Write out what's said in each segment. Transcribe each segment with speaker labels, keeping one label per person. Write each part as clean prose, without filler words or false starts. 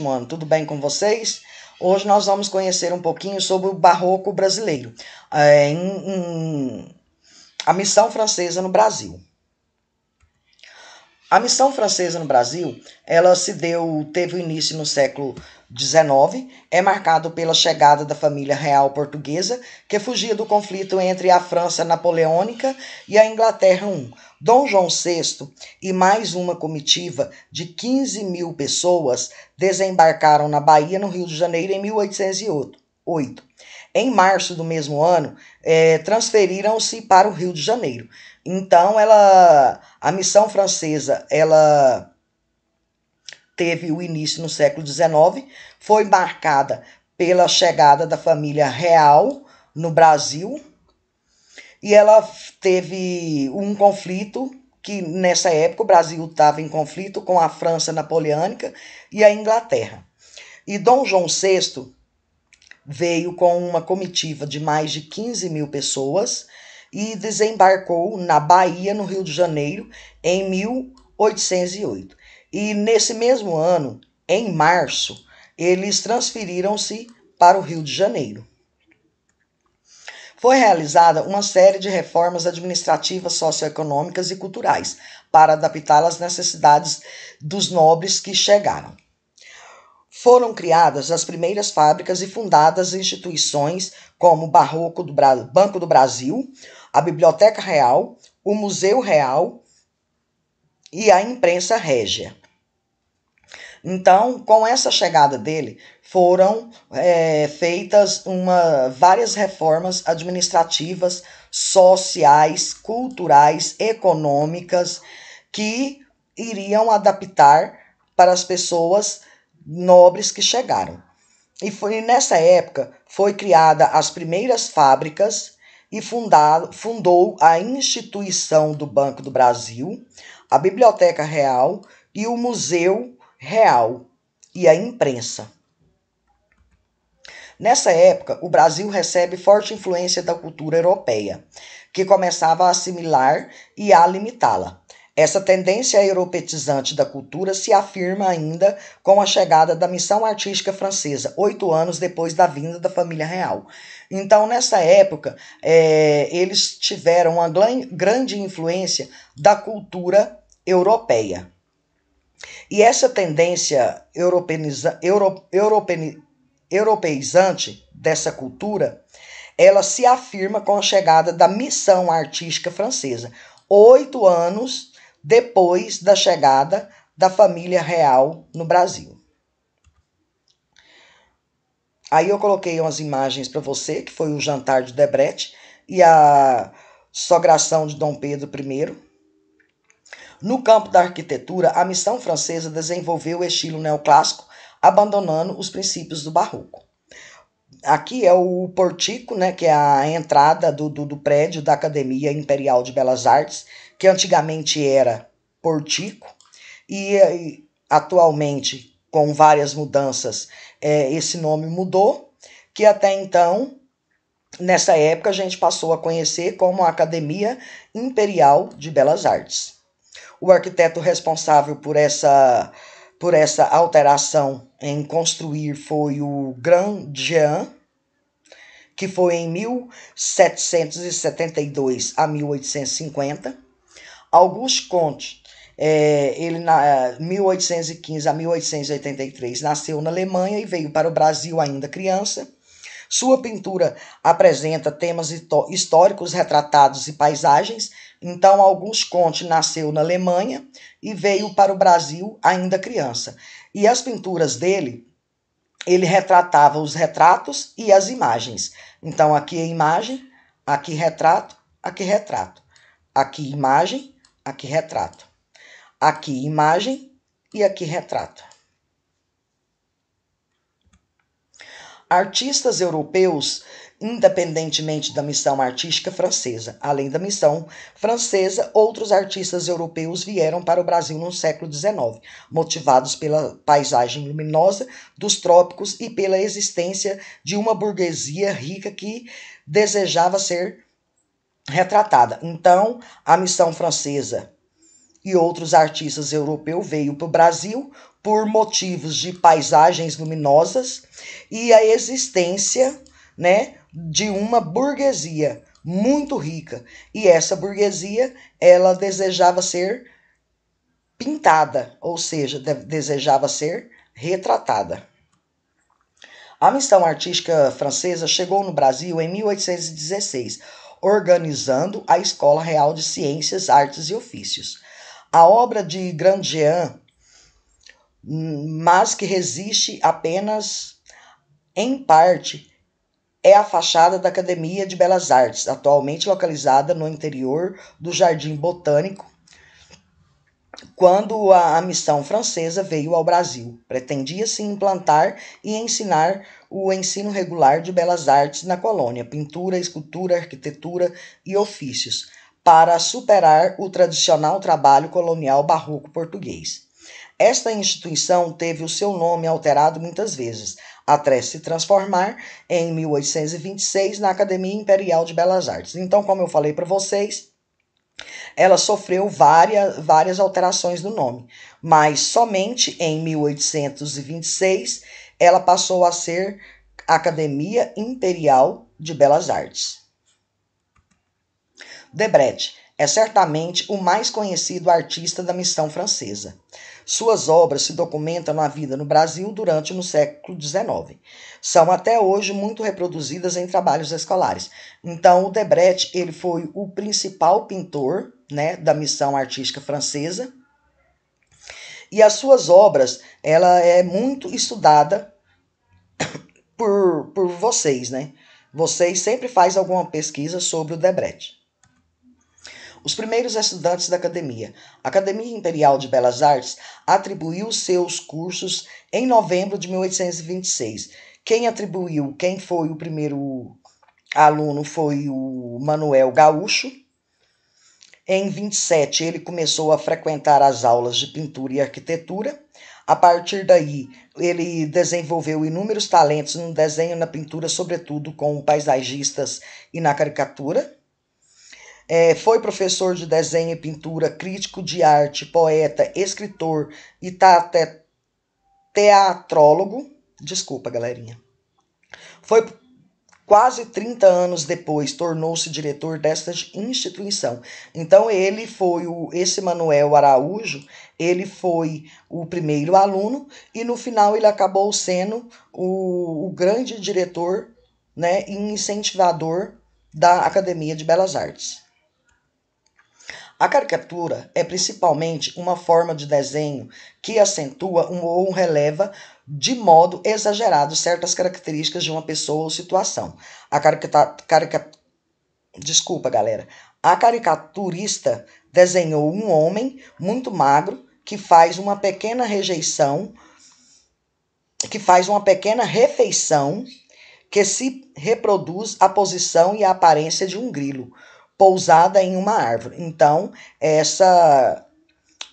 Speaker 1: sétimo ano, tudo bem com vocês? Hoje nós vamos conhecer um pouquinho sobre o barroco brasileiro, a missão francesa no Brasil. A missão francesa no Brasil, ela teve início no século XIX, é marcado pela chegada da família real portuguesa, que fugia do conflito entre a França napoleônica e a Inglaterra I. Dom João VI e mais uma comitiva de 15 mil pessoas desembarcaram na Bahia, no Rio de Janeiro, em 1808. Em março do mesmo ano, transferiram-se para o Rio de Janeiro. Então, a missão francesa, ela teve o início no século XIX, foi marcada pela chegada da família real no Brasil, e ela teve um conflito, que nessa época o Brasil estava em conflito com a França napoleônica e a Inglaterra. E Dom João VI veio com uma comitiva de mais de 15 mil pessoas e desembarcou na Bahia, no Rio de Janeiro, em 1808. E nesse mesmo ano, em março, eles transferiram-se para o Rio de Janeiro. Foi realizada uma série de reformas administrativas, socioeconômicas e culturais para adaptá-las às necessidades dos nobres que chegaram. Foram criadas as primeiras fábricas e fundadas instituições como o Banco do Brasil, a Biblioteca Real, o Museu Real e a Imprensa Régia. Então, com essa chegada dele, foram feitas várias reformas administrativas, sociais, culturais, econômicas, que iriam adaptar para as pessoas nobres que chegaram. E nessa época foi criada as primeiras fábricas e fundou a instituição do Banco do Brasil, a Biblioteca Real e o Museu Real e a imprensa. Nessa época, o Brasil recebe forte influência da cultura europeia, que começava a assimilar e a limitá-la. Essa tendência europeizante da cultura se afirma ainda com a chegada da missão artística francesa, 8 anos depois da vinda da família real. Então, nessa época, eles tiveram uma grande influência da cultura europeia. E essa tendência europeizante dessa cultura, ela se afirma com a chegada da missão artística francesa, 8 anos depois da chegada da família real no Brasil. Aí eu coloquei umas imagens para você, que foi o jantar de Debrecht e a sogração de Dom Pedro I. No campo da arquitetura, a missão francesa desenvolveu o estilo neoclássico, abandonando os princípios do barroco. Aqui é o portico, né, que é a entrada do prédio da Academia Imperial de Belas Artes, que antigamente era portico, e atualmente, com várias mudanças, esse nome mudou, que até então, nessa época, a gente passou a conhecer como a Academia Imperial de Belas Artes. O arquiteto responsável por essa alteração em construir foi o Grandjean, que foi em 1772 a 1850. Auguste Comte, ele na 1815 a 1883, nasceu na Alemanha e veio para o Brasil ainda criança. Sua pintura apresenta temas históricos retratados e paisagens. Então, Auguste Comte nasceu na Alemanha e veio para o Brasil ainda criança. E as pinturas dele, ele retratava os retratos e as imagens. Então, aqui é imagem, aqui retrato, aqui retrato. Aqui imagem, aqui retrato. Aqui imagem e aqui retrato. Artistas europeus, independentemente da missão artística francesa. Além da missão francesa, outros artistas europeus vieram para o Brasil no século XIX, motivados pela paisagem luminosa dos trópicos e pela existência de uma burguesia rica que desejava ser retratada. Então, a missão francesa e outros artistas europeus veio para o Brasil por motivos de paisagens luminosas e a existência, né, de uma burguesia muito rica. E essa burguesia, ela desejava ser pintada, ou seja, desejava ser retratada. A missão artística francesa chegou no Brasil em 1816, organizando a Escola Real de Ciências, Artes e Ofícios. A obra de Grandjean, mas que resiste apenas em parte, é a fachada da Academia de Belas Artes, atualmente localizada no interior do Jardim Botânico, quando a missão francesa veio ao Brasil. Pretendia-se implantar e ensinar o ensino regular de belas artes na colônia, pintura, escultura, arquitetura e ofícios, para superar o tradicional trabalho colonial barroco português. Esta instituição teve o seu nome alterado muitas vezes, até se transformar em 1826 na Academia Imperial de Belas Artes. Então, como eu falei para vocês, ela sofreu várias alterações do nome, mas somente em 1826 ela passou a ser Academia Imperial de Belas Artes. Debrecht é certamente o mais conhecido artista da missão francesa. Suas obras se documentam na vida no Brasil durante o século XIX. São até hoje muito reproduzidas em trabalhos escolares. Então, o Debrecht ele foi o principal pintor, né, da missão artística francesa. E as suas obras, ela é muito estudada por vocês, né? Vocês sempre fazem alguma pesquisa sobre o Debrecht. Os primeiros estudantes da academia. A Academia Imperial de Belas Artes atribuiu seus cursos em novembro de 1826. Quem foi o primeiro aluno foi o Manuel Gaúcho. Em 27, ele começou a frequentar as aulas de pintura e arquitetura. A partir daí, ele desenvolveu inúmeros talentos no desenho e na pintura, sobretudo com paisagistas e na caricatura. Foi professor de desenho e pintura, crítico de arte, poeta, escritor e teatrólogo. Desculpa, galerinha. Foi quase 30 anos depois, tornou-se diretor desta instituição. Então, esse Manuel Araújo, ele foi o primeiro aluno e no final ele acabou sendo o grande diretor, né, e incentivador da Academia de Belas Artes. A caricatura é principalmente uma forma de desenho que acentua ou releva de modo exagerado certas características de uma pessoa ou situação. Desculpa, galera. A caricaturista desenhou um homem muito magro que faz uma pequena refeição que se reproduz a posição e a aparência de um grilo pousada em uma árvore. Então, essa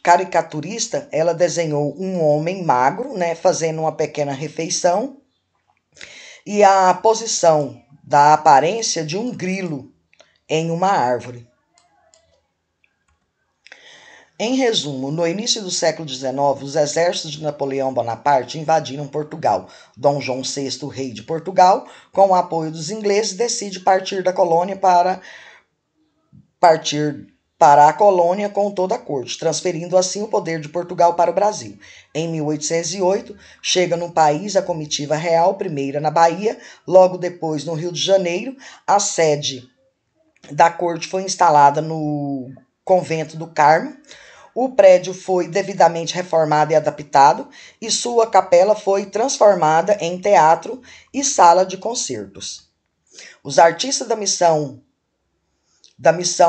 Speaker 1: caricaturista, ela desenhou um homem magro, né, fazendo uma pequena refeição e a posição da aparência de um grilo em uma árvore. Em resumo, no início do século XIX, os exércitos de Napoleão Bonaparte invadiram Portugal. Dom João VI, rei de Portugal, com o apoio dos ingleses, decide partir da colônia para a colônia com toda a corte, transferindo assim o poder de Portugal para o Brasil. Em 1808, chega no país a comitiva real, primeira na Bahia, logo depois no Rio de Janeiro. A sede da corte foi instalada no Convento do Carmo. O prédio foi devidamente reformado e adaptado e sua capela foi transformada em teatro e sala de concertos. Os artistas da missão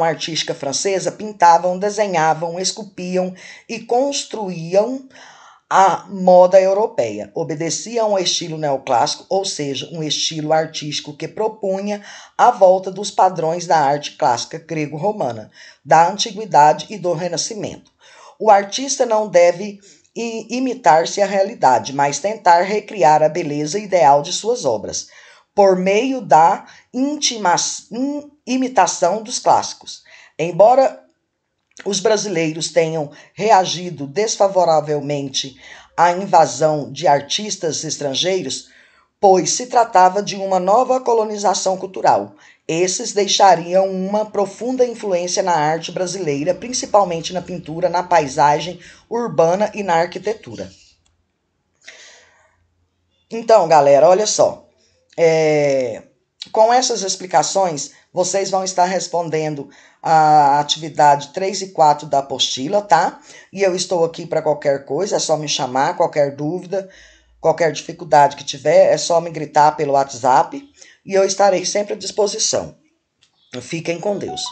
Speaker 1: artística francesa pintavam, desenhavam, esculpiam e construíam a moda europeia. Obedeciam ao estilo neoclássico, ou seja, um estilo artístico que propunha a volta dos padrões da arte clássica grego-romana, da antiguidade e do renascimento. O artista não deve imitar-se a realidade, mas tentar recriar a beleza ideal de suas obras, por meio da imitação dos clássicos. Embora os brasileiros tenham reagido desfavoravelmente a invasão de artistas estrangeiros, pois se tratava de uma nova colonização cultural. Esses deixariam uma profunda influência na arte brasileira, principalmente na pintura, na paisagem urbana e na arquitetura. Então, galera, olha só. Com essas explicações, vocês vão estar respondendo a atividade 3 e 4 da apostila, tá? E eu estou aqui para qualquer coisa, é só me chamar, qualquer dúvida, qualquer dificuldade que tiver, é só me gritar pelo WhatsApp e eu estarei sempre à disposição. Fiquem com Deus.